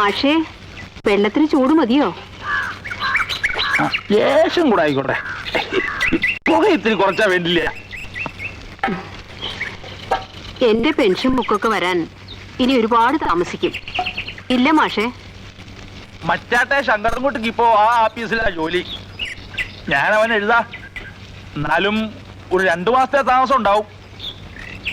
മാഷേ, വെള്ളത്തിന് ചൂട് മതിയോ? ലേശം കൂടെ ആയിക്കോട്ടെ. പുക ഇത്തിരി കുറച്ചാ വേണ്ടില്ല. എന്റെ പെൻഷൻ ബുക്കൊക്കെ വരാൻ ഇനി ഒരുപാട് താമസിക്കും. ഇല്ല മാഷേ? മറ്റാട്ടെ ശങ്കരൻകുട്ടിക്ക് ഇപ്പോ ആ ആഫീസിലാ ജോലി. ഞാൻ അവൻ എഴുതാ. എന്നാലും ഒരു 2 മാസത്തെ താമസം ഉണ്ടാവും.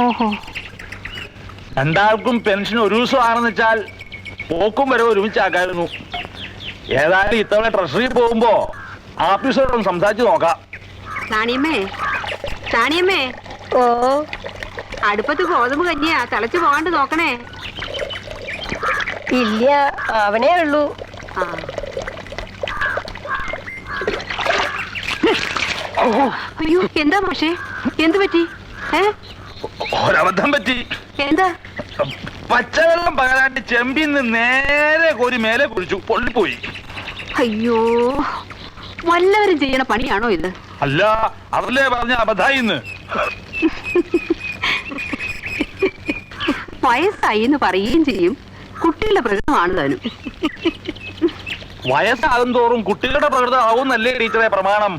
ഓഹോ. രണ്ടാൾക്കും പെൻഷൻ ഒരു ദിവസമാണെന്ന് വെച്ചാൽ പോക്കും വരെ ഒരുമിച്ചാക്കായിരുന്നു. ഏതായാലും ഇത്തവണ ട്രഷറി പോകുമ്പോ ആഫീസറോടൊന്ന് സംസാരിച്ച് നോക്കാം. റാണിയമ്മേ, റാണിയമ്മേ, ഓ, അടുപ്പത്ത് ഗോതമ്പ് കഞ്ഞിയാ, തിളച്ചു പോകാണ്ട് നോക്കണേ. ഇല്ല, അവനേ ഉള്ളൂ. ആ. അയ്യോ, എന്താ മാഷേ, എന്ത് പറ്റി? ഒരബദ്ധം പറ്റി. എന്താ? പച്ചവെള്ളം പകരാണ്ട് ചെമ്പിന്ന് നേരെ കോരി മേലെ കുഴിച്ചു, പൊള്ളിപ്പോയി. അയ്യോ, വല്ലവരും ചെയ്യണ പണിയാണോ ഇത്? അല്ല, അതല്ലേ പറഞ്ഞ അബദ്ധായിന്ന്. വയസ്സായി എന്ന് പറയുകയും ചെയ്യും. കുട്ടികളുടെ പ്രകൃതമാണ് താനും. വയസ്സാകും തോറും കുട്ടികളുടെ പ്രകൃതം ആവുന്നല്ലേ ടീച്ചറെ പ്രമാണം?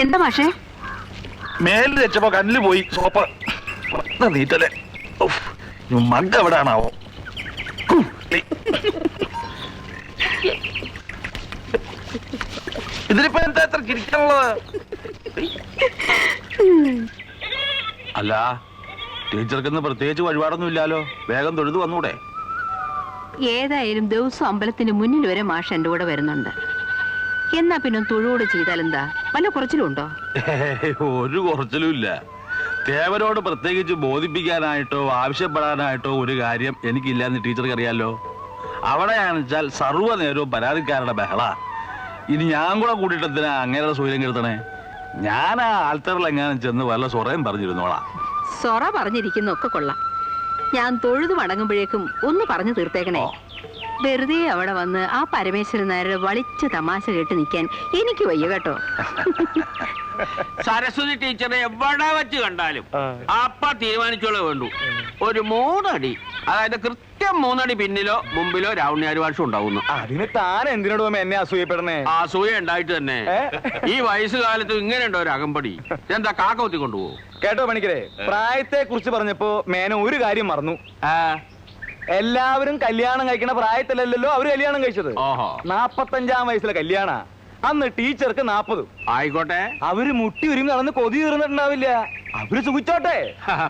എന്താ മാഷേ? മേലിൽ വെച്ചപ്പോ കണ്ണില് പോയി സോപ്പ്. നീറ്റല്ലേ. മഗ് എവിടാണാവോ? ഇതിലിപ്പോ എന്താ എത്ര ചിരിക്കാനുള്ളത്? അല്ല, ടീച്ചർക്കിന്ന് പ്രത്യേകിച്ച് വഴിപാടൊന്നും ഇല്ലാലോ. വേഗം തൊഴുതു വന്നൂടെ? ഏതായാലും ദിവസം അമ്പലത്തിന് മുന്നിൽ വരെ മാഷ് എന്റെ കൂടെ വരുന്നുണ്ട്. എന്നാ പിന്നെ തൊഴുകൂടെ ചെയ്താലെന്താ? വല്ല കുറച്ചിലും ഉണ്ടോ? ഒരു കുറച്ചിലും ഇല്ല. തേവരോട് പ്രത്യേകിച്ച് ബോധിപ്പിക്കാനായിട്ടോ ആവശ്യപ്പെടാനായിട്ടോ ഒരു കാര്യം എനിക്കില്ലാന്ന് ടീച്ചർക്ക് അറിയാലോ. അവിടെയാണെന്ന് വെച്ചാൽ സർവ്വനേരവും പരാതിക്കാരുടെ ബഹള. ഇനി ഞാൻ കൂടെ കൂട്ടിയിട്ടത്തിനാ അങ്ങനെയുള്ള സൂര്യം കെടുത്തണേ. ഞാൻ ആ ആൾത്തറിൽ എങ്ങാനും ചെന്ന് വല്ല സൊറയും പറഞ്ഞിരുന്നോളാം. സൊറ പറഞ്ഞിരിക്കുന്നൊക്കെ കൊള്ളാം. ഞാൻ തൊഴുതു മടങ്ങുമ്പോഴേക്കും ഒന്ന് പറഞ്ഞു തീർത്തേക്കണേ. വെറുതെ അവിടെ വന്ന് ആ പരമേശ്വരൻ നായരുടെ വളിച്ച തമാശ കേട്ട് നിൽക്കാൻ എനിക്ക് വയ്യ കേട്ടോ. സരസ്വതി ടീച്ചറെ എവിടെ വെച്ച് കണ്ടാലും അപ്പ തീരുമാനിച്ചോളെ വേണ്ടു. ഒരു 3 അടി, അതായത് കൃത്യം 3 അടി പിന്നിലോ മുമ്പിലോ രാവണ്യാരി ഭാഷ ഉണ്ടാവുന്നു. അതിന് താൻ എന്തിനോട് എന്നെ അസൂയപ്പെടണേ? അസൂയ ഉണ്ടായിട്ട് തന്നെ ഈ വയസ്സുകാലത്ത് ഇങ്ങനെ ഉണ്ടോ ഒരു അകമ്പടി? എന്താ കാക്ക കുത്തി കൊണ്ടുപോകും? കേട്ടോ പണിക്കരെ, പ്രായത്തെ കുറിച്ച് പറഞ്ഞപ്പോ മേന ഒരു കാര്യം മറന്നു. എല്ലാവരും കല്യാണം കഴിക്കണ പ്രായത്തിലല്ലല്ലോ അവര് കല്യാണം കഴിച്ചത്. 45-ാം വയസ്സിലെ കല്യാണ. അന്ന് ടീച്ചർക്ക് 40. ആയിക്കോട്ടെ, അവര് മുട്ടി ഒരുങ്ങി നടന്ന് കൊതി തീർന്നിട്ടുണ്ടാവില്ല. അവര് സുഖിച്ചോട്ടെ.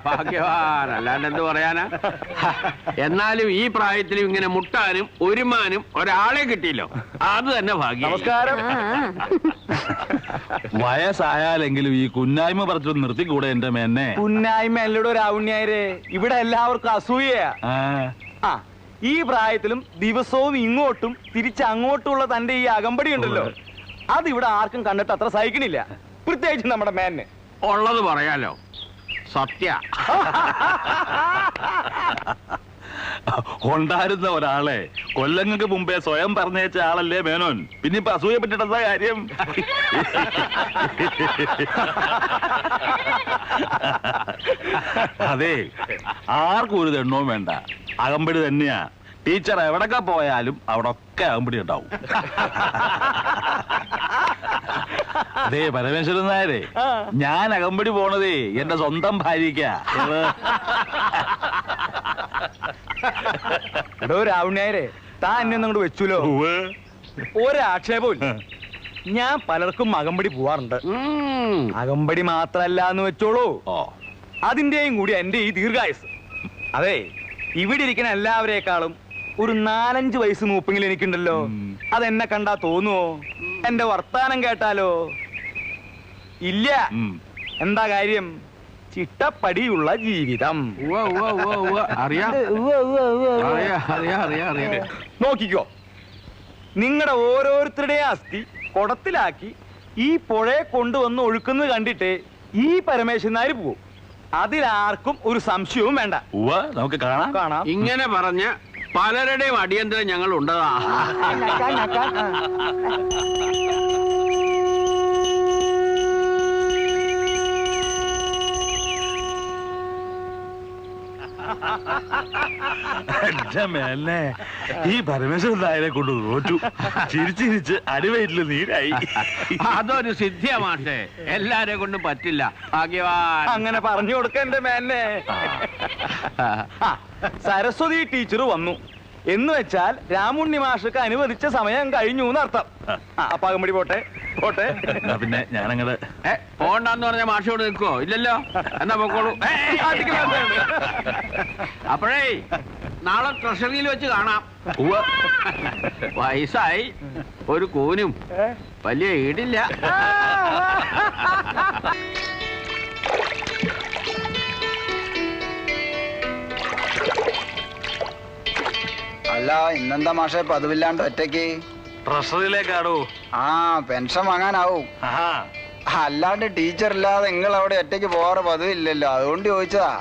ഭാഗ്യവാൻ, അല്ലാണ്ട് എന്ത് പറയാനാ. എന്നാലും ഈ പ്രായത്തിലും ഇങ്ങനെ മുട്ടാനും ഒരുമാനും ഒരാളെ കിട്ടിയില്ലോ, അത് തന്നെ ഭാഗ്യം. നമസ്കാരം. വയസ്സായാലെങ്കിലും ഈ കുന്നായ്മ പറിച്ചു നിർത്തിക്കൂടെ എന്റെ മേന്നെ? കുന്നായ്മ അല്ലടോ രാവുണ്യായരെ, ഇവിടെ എല്ലാവർക്കും അസൂയയാ. ഈ പ്രായത്തിലും ദിവസവും ഇങ്ങോട്ടും തിരിച്ചങ്ങോട്ടുള്ള തന്റെ ഈ അകമ്പടി ഉണ്ടല്ലോ, അതിവിടെ ആർക്കും കണ്ടിട്ട് അത്ര സഹിക്കണില്ല. പ്രത്യേകിച്ച് നമ്മുടെ മേന്നെ. ഉള്ളത് പറയാലോ, സത്യ. ഉണ്ടായിരുന്ന ഒരാളെ കൊല്ലങ്ങൾക്ക് മുമ്പേ സ്വയം പറഞ്ഞേച്ച ആളല്ലേ മേനോൻ. പിന്നെ ഇപ്പൊ അസൂയ പറ്റിട്ടെന്താ കാര്യം? അതെ, ആർക്കും ഒരു ദണ്ണവും വേണ്ട. അകമ്പടി തന്നെയാ. ടീച്ചർ എവിടൊക്കെ പോയാലും അവിടെ ഒക്കെ അകമ്പടി ഉണ്ടാവും. അതെ പരമേശ്വരൻ നായരെ, ഞാൻ അകമ്പടി പോണതേ എന്റെ സ്വന്തം ഭാര്യയ്ക്കാ. എടോ രാവുണ്യായരെ, താൻ എന്നെ ഒന്നും വെച്ചുല്ലോ. ഒരാക്ഷേപവും ഞാൻ പലർക്കും അകമ്പടി പോവാറുണ്ട്. അകമ്പടി മാത്രല്ല എന്ന് വെച്ചോളൂ, അതിന്റെയും കൂടി എന്റെ ഈ ദീർഘായുസ്. അതെ, ഇവിടെ ഇരിക്കുന്ന എല്ലാവരേക്കാളും ഒരു 4-5 വയസ്സ് മൂപ്പെങ്കിലും എനിക്കുണ്ടല്ലോ. അതെന്നെ കണ്ടാ തോന്നുവോ? എന്റെ വർത്താനം കേട്ടാലോ? ഇല്ല. എന്താ കാര്യം? ചിട്ടപ്പടിയുള്ള ജീവിതം. നോക്കിക്കോ, നിങ്ങളുടെ ഓരോരുത്തരുടെയും അസ്ഥി കുടത്തിലാക്കി ഈ പുഴയെ കൊണ്ടുവന്ന് ഒഴുക്കുന്നത് കണ്ടിട്ട് ഈ പരമേശ്വരനാര് പോവും. അതിലാർക്കും ഒരു സംശയവും വേണ്ട. നമുക്ക് കാണാം. ഇങ്ങനെ പറഞ്ഞ പലരുടെയും അടിയന്തരം ഞങ്ങൾ ഉണ്ടതാ. എന്റെ മേലെ ഈ പരമേശ്വരൻ നായരെ കൊണ്ട് തോറ്റു. ചിരിച്ചിരിച്ച് അടിവയറ്റില് നീരായി. അതൊരു സിദ്ധിയാ മാഷേ, എല്ലാരെ കൊണ്ടും പറ്റില്ല. ഭാഗ്യവാൻ. അങ്ങനെ പറഞ്ഞു കൊടുക്ക എന്റെ മേലെ. സരസ്വതി ടീച്ചർ വന്നു എന്ന് വെച്ചാൽ രാമുണ്ണി മാഷക്ക് അനുവദിച്ച സമയം കഴിഞ്ഞു എന്നർത്ഥം. അപ്പൊ അകമ്പടി പോട്ടെ പോട്ടെ. പിന്നെ ഞാനങ്ങട് പോണ്ടെന്ന് പറഞ്ഞ മാഷോട് നിൽക്കോ? ഇല്ലല്ലോ, എന്നാ പൊക്കോളൂ. അപ്പോഴേ നാളെ ട്രഷറിയിൽ വെച്ച് കാണാം. വയസ്സായി, ഒരു കൂനും വലിയ ഈടില്ല. അല്ല, ഇന്നെന്താ മാഷെ പതിവില്ലാണ്ട് ഒറ്റയ്ക്ക്? ട്രഷറിയിലേക്കാടോ. ആ, പെൻഷൻ വാങ്ങാനാവും. അല്ലാണ്ട് ടീച്ചർ ഇല്ലാതെ നിങ്ങൾ അവിടെ ഒറ്റയ്ക്ക് പോവാറ് പതിവില്ലല്ലോ, അതുകൊണ്ട് ചോദിച്ചതാ.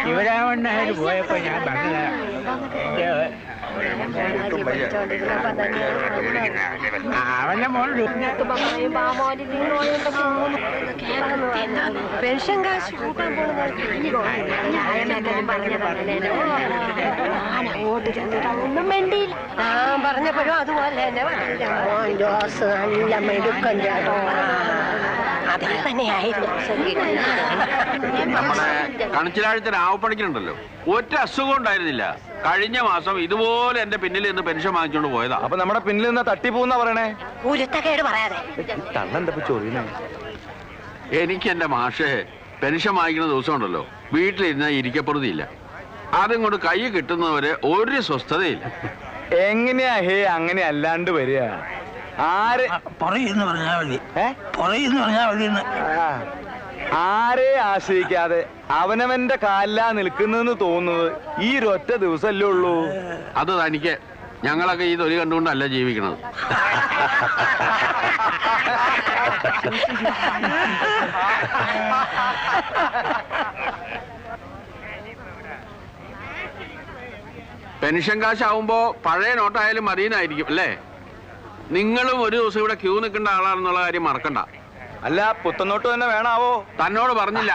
ശിവരാമണ്ണാര് പോയപ്പോ ഞാൻ അവന്റെ മോൻ പെൻഷൻ കാശ് കൂട്ടാൻ ഒന്നും വേണ്ടിയില്ല. ഞാൻ പറഞ്ഞപ്പോഴും അതുപോലെ തന്നെ നല്ല മെടുക്കൻ ചേട്ടോ. അതിൽ തന്നെയായിരുന്നു. നമ്മുടെ കണിച്ചിലാഴത്തെ രാവപ്പണിക്കുണ്ടല്ലോ, ഒറ്റ അസുഖം ഉണ്ടായിരുന്നില്ല. കഴിഞ്ഞ മാസം ഇതുപോലെ എന്റെ പിന്നിൽ നിന്ന് പെൻഷൻ വാങ്ങിച്ചോണ്ട് പോയതാ. അപ്പൊ നമ്മുടെ പിന്നിൽ നിന്ന് തട്ടിപ്പോന്നാ പറയണേ. ഉരുത്തക്കേട് പറയാതെ. എനിക്ക് എന്റെ മാഷെ പെൻഷൻ വാങ്ങിക്കുന്ന ദിവസം ഉണ്ടല്ലോ, വീട്ടിലിരുന്ന ഇരിക്കപ്പെടുത്തിയില്ല. അതും കൊണ്ട് കൈ കിട്ടുന്നവരെ ഒരു സ്വസ്ഥതയില്ല. എങ്ങനെയാ ഹേ അങ്ങനെ അല്ലാണ്ട് വരിക? ആരെ പുറയെന്ന് പറഞ്ഞാൽ മതി, പുറയെന്ന് പറഞ്ഞാൽ മതി. ആരെ ആശ്രയിക്കാതെ അവനവന്റെ കാലിലാ നിൽക്കുന്നെന്ന് തോന്നുന്നത് ഈ ഒരൊറ്റ ദിവസമല്ലേ ഉള്ളൂ. അത് തനിക്ക്. ഞങ്ങളൊക്കെ ഈ തൊലി കണ്ടുകൊണ്ടല്ല ജീവിക്കണത്. പെൻഷൻ കാശാവുമ്പോ പഴയ നോട്ടായാലും മതിയെന്നായിരിക്കും അല്ലേ? നിങ്ങളും ഒരു ദിവസം ഇവിടെ ക്യൂ നിൽക്കേണ്ട ആളാണെന്നുള്ള കാര്യം മറക്കണ്ട. അല്ല, പുത്തന്നോട്ട് തന്നെ വേണാവോ? തന്നോട് പറഞ്ഞില്ല.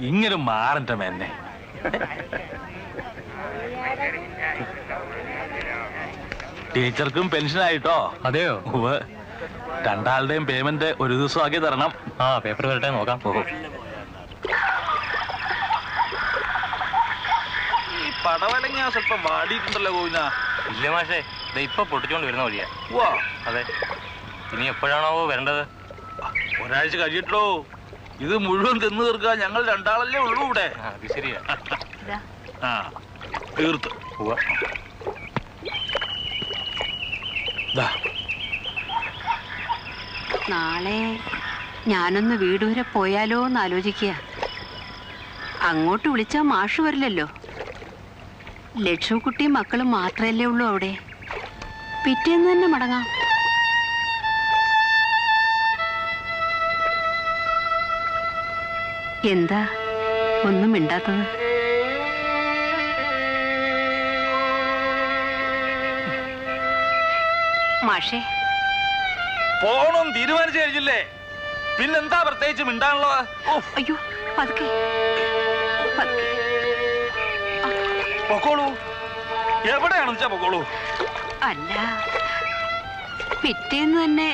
ഇങ്ങനെ മാറണ്ട മേന്നെ. ടീച്ചർക്കും പെൻഷനായിട്ടോ? അതെയോ? രണ്ടാളുടെയും പേയ്മെന്റ് ഒരു ദിവസം ആക്കി തരണം. ആ, പേപ്പർ വരട്ടെ, നോക്കാം. ഈ പടവലങ്ങ സ്വല്പം വാടിയിട്ടുണ്ടല്ലോ കോവിന. ഇല്ല മാഷേ, ഇത് ഇപ്പൊ പൊട്ടിച്ചോണ്ട് വരുന്ന വഴിയാ. വാ, അതെ. ഇനി എപ്പോഴാണോ വരേണ്ടത്? ഒരാഴ്ച കഴിയട്ടോ. ഇത് മുഴുവൻ തിന്നു തീർക്കാൻ ഞങ്ങൾ രണ്ടാളല്ലേ ഉള്ളൂ ഇവിടെ. അത് ശരിയാ. ആ, തീർത്തു. നാളെ ഞാനൊന്ന് വീട് വരെ പോയാലോ എന്ന് ആലോചിക്കുക. അങ്ങോട്ട് വിളിച്ചാൽ മാഷ് വരില്ലല്ലോ. ലക്ഷ്മിക്കുട്ടിയും മക്കളും മാത്രമല്ലേ ഉള്ളൂ അവിടെ. പിറ്റേന്ന് തന്നെ മടങ്ങാം. എന്താ ഒന്നും മിണ്ടാത്തത്? മാഷേ, പോണം തീരുമാനിച്ചു കഴിഞ്ഞില്ലേ, പിന്നെന്താ പ്രത്യേകിച്ച് മിണ്ടാനുള്ളത്? അയ്യോ, പതുക്കെ പതുക്കെ. പൊക്കോളൂ. എവിടെയാണെന്ന് വെച്ചാ പൊക്കോളൂ. അല്ല, പിറ്റേന്ന് തന്നെ.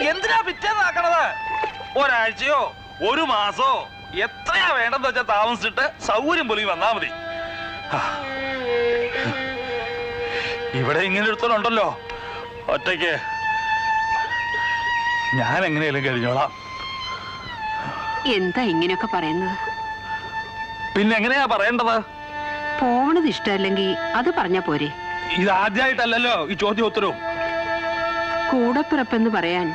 എന്തിനാ പിറ്റേന്ന് ആക്കണത്? ഒരാഴ്ചയോ ഒരു മാസോ എത്രയാ വേണ്ടെന്ന് വെച്ചാൽ താമസിച്ചിട്ട് സൗകര്യം പോലും വന്നാ മതി. ഇവിടെ ഇങ്ങനെ എടുത്തോണ്ടല്ലോ ഒറ്റയ്ക്ക്. ഞാൻ എങ്ങനെയാലും കഴിഞ്ഞോളാം. എന്താ ഇങ്ങനെയൊക്കെ പറയുന്നത്? പിന്നെ എങ്ങനെയാ പറയേണ്ടത്? പോവണത് ഇഷ്ടമല്ലെങ്കിൽ അത് പറഞ്ഞാ പോരെ. ഇതാദ്യമായിട്ടല്ലല്ലോ ഈ ചോദ്യം ഉത്തരവും. കൂടപ്പിറപ്പെന്ന് പറയാൻ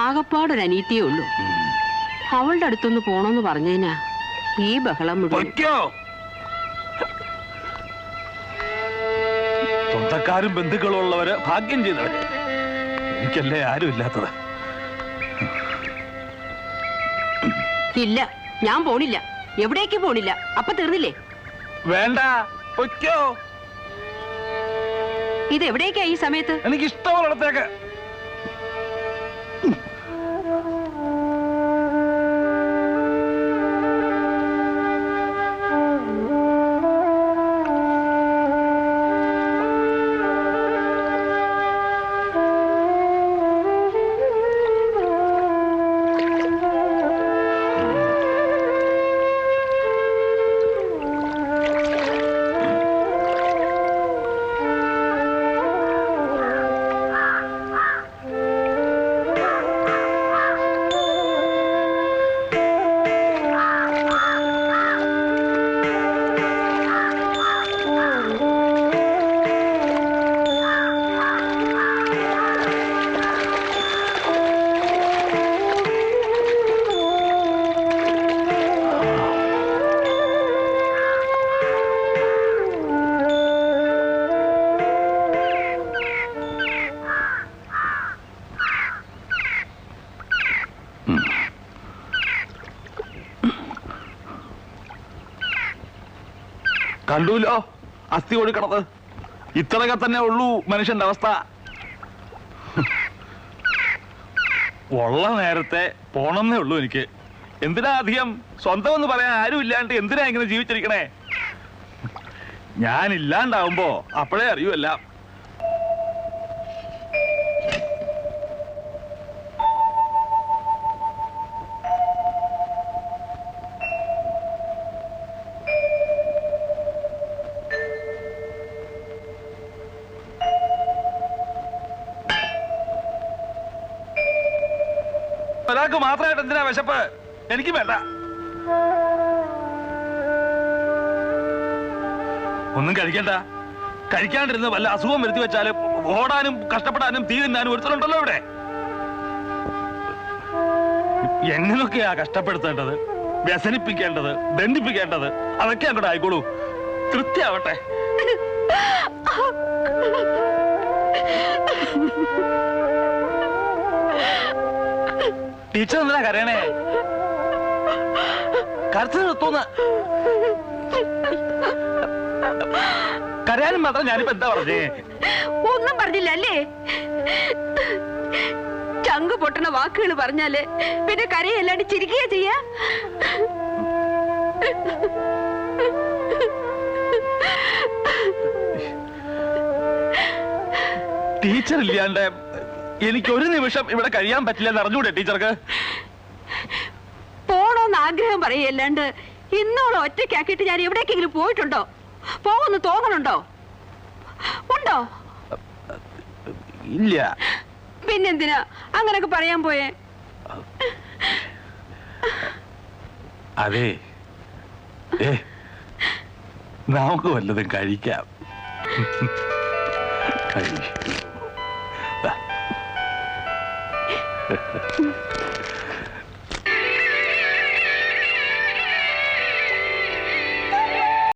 ആകപ്പാടൊരു അനീതിയേ ഉള്ളൂ. അവളുടെ അടുത്തൊന്ന് പോണോന്ന് പറഞ്ഞതിനാ ഈ ബഹളം മുഴുവൻ. സ്വന്തക്കാരും ബന്ധുക്കളും ഉള്ളവര് ഭാഗ്യം ചെയ്തവര്. എനിക്കല്ലേ ആരും ഇല്ലാത്തത്. ഇല്ല, ഞാൻ പോണില്ല. എവിടേക്ക് പോണില്ല. അപ്പൊ തീർന്നില്ലേ? വേണ്ട, പൊയ്ക്കോ. ഇത് എവിടേക്കാ ഈ സമയത്ത്? എനിക്ക് ഇഷ്ടമുള്ളിടത്തേക്ക്. കണ്ടൂലോ അസ്ഥി കൊടുക്കണത്. ഇത്രയൊക്കെ തന്നെ ഉള്ളൂ മനുഷ്യന്റെ അവസ്ഥ. ഉള്ള നേരത്തെ പോണമെന്നേ ഉള്ളൂ എനിക്ക്. എന്തിനാ അധികം? സ്വന്തം എന്ന് പറയാൻ ആരും ഇല്ലാണ്ട് എന്തിനാ ഇങ്ങനെ ജീവിച്ചിരിക്കണേ? ഞാൻ ഇല്ലാണ്ടാവുമ്പോ അപ്പോഴേ അറിയുമല്ല. ഒരാൾക്ക് മാത്രമായിട്ട് എന്തിനാ വിശപ്പ്? എനിക്ക് വേണ്ട. ഒന്നും കഴിക്കണ്ട. കഴിക്കാണ്ടിരുന്ന് വല്ല അസുഖം വരുത്തി വെച്ചാല് ഓടാനും കഷ്ടപ്പെടാനും തീ തിന്നാനും ഒരുത്തരുണ്ടല്ലോ ഇവിടെ. എങ്ങനെയൊക്കെയാ കഷ്ടപ്പെടുത്തേണ്ടത്, വ്യസനിപ്പിക്കേണ്ടത്, ദണ്ഡിപ്പിക്കേണ്ടത്, അതൊക്കെ അങ്ങോട്ട് ആയിക്കോളൂ. തൃപ്തിയാവട്ടെ. ടീച്ചർ എന്തിനാ കരയണേ? കരച്ചു നിർത്തൂന്ന്. കരയാനും മാത്രം ഞാനിപ്പോ എന്താ പറഞ്ഞേ? ഒന്നും പറഞ്ഞില്ല അല്ലേ? ചങ്ക് പൊട്ടണ വാക്കുകൾ പറഞ്ഞാല് പിന്നെ കരയല്ലാണ്ട് ചിരിക്കുകയാ ചെയ്യാ. ടീച്ചർ ഇല്ലാണ്ട് എനിക്ക് ഒരു നിമിഷം ഇവിടെ കഴിയാൻ പറ്റില്ലെന്ന് അറിഞ്ഞൂടെ ടീച്ചർക്ക്? പോണോന്ന് ആഗ്രഹം പറയല്ലാണ്ട് ഇന്നോളം ഒറ്റയ്ക്കാക്കിയിട്ട് ഞാൻ എവിടേക്കെങ്കിലും പോയിട്ടുണ്ടോ? പോകുന്നു തോന്നണുണ്ടോ? ഉണ്ടോ? ഇല്ല. പിന്നെന്തിനാ അങ്ങനൊക്കെ പറയാൻ പോയേ? അതെ, നമുക്ക് വല്ലതും കഴിക്കാം.